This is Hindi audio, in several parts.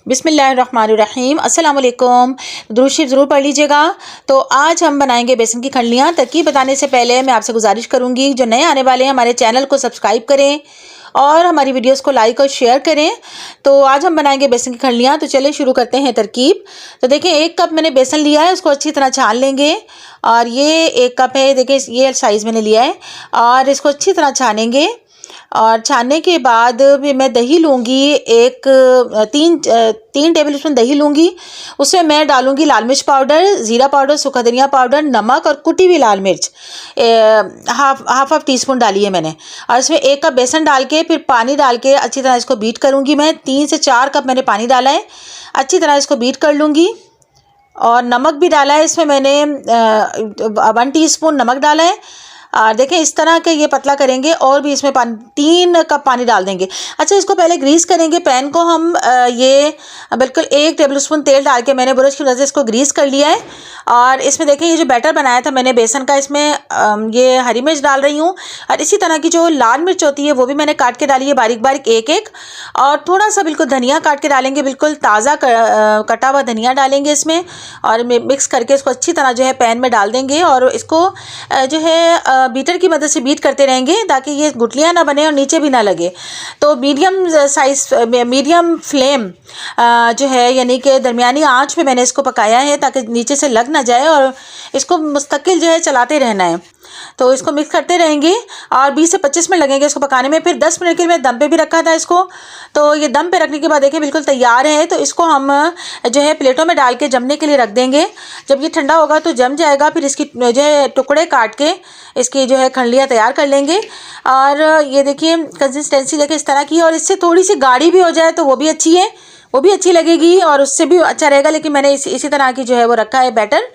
बिस्मिल्लाहिर्रहमानिर्रहीम अस्सलाम वालेकुम। दुरूद शरीफ ज़रूर पढ़ लीजिएगा। तो आज हम बनाएंगे बेसन की खंडलियाँ। तरकीब बताने से पहले मैं आपसे गुजारिश करूँगी, जो नए आने वाले हैं हमारे चैनल को सब्सक्राइब करें और हमारी वीडियोस को लाइक और शेयर करें। तो आज हम बनाएंगे बेसन की खंडलियाँ। तो चलिए शुरू करते हैं तरकीब। तो देखिए 1 कप मैंने बेसन लिया है, उसको अच्छी तरह छान लेंगे। और ये 1 कप है, देखिए ये साइज़ मैंने लिया है और इसको अच्छी तरह छानेंगे। और छानने के बाद फिर मैं दही लूँगी, तीन टेबल स्पून दही लूँगी। उसमें मैं डालूँगी लाल मिर्च पाउडर, ज़ीरा पाउडर, सूखा धनिया पाउडर, नमक और कुटी हुई लाल मिर्च हाफ टी स्पून डाली है मैंने। और इसमें 1 कप बेसन डाल के फिर पानी डाल के अच्छी तरह इसको बीट करूँगी मैं। 3 से 4 कप मैंने पानी डाला है, अच्छी तरह इसको बीट कर लूँगी। और नमक भी डाला है इसमें मैंने 1 टीस्पून नमक डाला है। और देखें इस तरह के ये पतला करेंगे और भी इसमें 3 कप पानी डाल देंगे। अच्छा, इसको पहले ग्रीस करेंगे पैन को हम। ये बिल्कुल 1 टेबल स्पून तेल डाल के मैंने ब्रश की मदद से इसको ग्रीस कर लिया है। और इसमें देखें ये जो बैटर बनाया था मैंने बेसन का, इसमें ये हरी मिर्च डाल रही हूँ। और इसी तरह की जो लाल मिर्च होती है वो भी मैंने काट के डाली है बारीक बारीक एक। और थोड़ा सा बिल्कुल धनिया काट के डालेंगे, बिल्कुल ताज़ा कटा हुआ धनिया डालेंगे इसमें। और मिक्स करके इसको अच्छी तरह जो है पैन में डाल देंगे। और इसको जो है बीटर की मदद से बीट करते रहेंगे ताकि ये गुठलियाँ ना बने और नीचे भी ना लगे। तो मीडियम फ्लेम जो है, यानी कि दरमियानी आंच पे मैंने इसको पकाया है ताकि नीचे से लग ना जाए। और इसको मुस्तकिल जो है चलाते रहना है। तो इसको मिक्स करते रहेंगे और 20 से 25 मिनट लगेंगे इसको पकाने में। फिर 10 मिनट के लिए मैं दम पे भी रखा था इसको। तो ये दम पे रखने के बाद देखिए बिल्कुल तैयार है। तो इसको हम जो है प्लेटों में डाल के जमने के लिए रख देंगे। जब ये ठंडा होगा तो जम जाएगा। फिर इसकी जो है टुकड़े काट के इसकी जो है खंडलियाँ तैयार कर लेंगे। और ये देखिए कंसिस्टेंसी देखिए इस तरह की। और इससे थोड़ी सी गाढ़ी भी हो जाए तो वो भी अच्छी है, वो भी अच्छी लगेगी और उससे भी अच्छा रहेगा। लेकिन मैंने इसी तरह की जो है वो रखा है बैटर।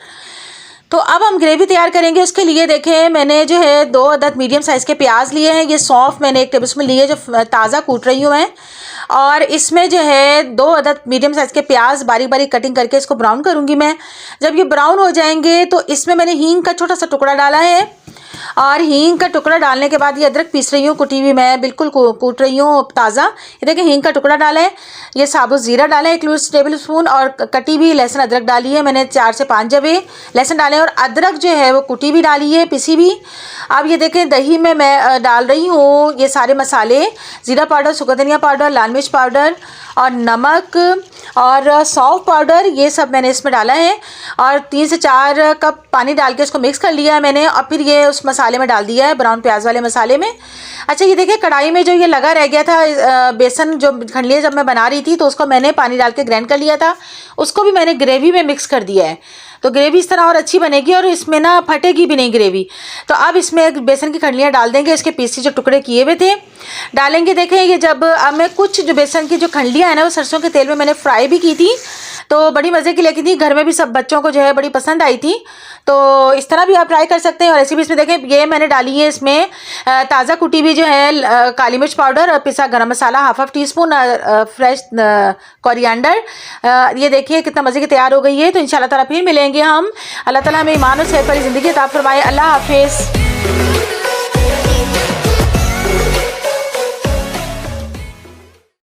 तो अब हम ग्रेवी तैयार करेंगे। उसके लिए देखें मैंने जो है 2 अदद मीडियम साइज़ के प्याज लिए हैं। ये सौंफ मैंने 1 टेबलस्पून लिए जो ताज़ा कूट रही हूँ मैं। और इसमें जो है 2 अदद मीडियम साइज़ के प्याज बारीक बारीक कटिंग करके इसको ब्राउन करूँगी मैं। जब ये ब्राउन हो जाएंगे तो इसमें मैंने हींग का छोटा सा टुकड़ा डाला है। और हींग का टुकड़ा डालने के बाद ये अदरक पीस रही हूँ, कुटी हुई मैं बिल्कुल कूट रही हूँ ताज़ा। ये देखिए हींग का टुकड़ा डाला है। ये साबुत ज़ीरा डाला है 1 टेबल स्पून। और कटी हुई लहसुन अदरक डाली है मैंने 4 से 5 जबे लहसुन डाले हैं। और अदरक जो है वो कुटी भी डाली है, पिसी भी। अब ये देखें दही में मैं डाल रही हूँ ये सारे मसाले, ज़ीरा पाउडर, सूखा धनिया पाउडर, लाल मिर्च पाउडर और नमक और सौंफ पाउडर, ये सब मैंने इसमें डाला है। और 3 से 4 कप पानी डाल के इसको मिक्स कर लिया है मैंने। और फिर ये उस मसाले में डाल दिया है, ब्राउन प्याज वाले मसाले में। अच्छा, ये देखिए कढ़ाई में जो ये लगा रह गया था बेसन, जो खंडलियाँ जब मैं बना रही थी तो उसको मैंने पानी डाल के ग्राइंड कर लिया था। उसको भी मैंने ग्रेवी में मिक्स कर दिया है। तो ग्रेवी इस तरह और अच्छी बनेगी और इसमें ना फटेगी भी नहीं ग्रेवी। तो अब इसमें बेसन की खंडलियाँ डाल देंगे, इसके पीसी जो टुकड़े किए हुए थे डालेंगे। देखें ये जब अब मैं कुछ जो बेसन की जो खंडलियाँ हैं ना वो सरसों के तेल में मैंने फ्राई भी की थी। तो बड़ी मज़े की लगी थी, घर में भी सब बच्चों को जो है बड़ी पसंद आई थी। तो इस तरह भी आप ट्राई कर सकते हैं। और रेसिपी इसमें देखें ये मैंने डाली है इसमें ताज़ा कुटी हुई जो है काली मिर्च पाउडर और पिसा garam masala half teaspoon, fresh coriander. ये देखिए कितना मज़े की तैयार हो गई है। तो इंशाल्लाह ताला फिर मिलेंगे हम। अल्लाह ताला हमें ईमान और सेहत वाली ज़िंदगी अता फरमाए। अल्लाह हाफिज़।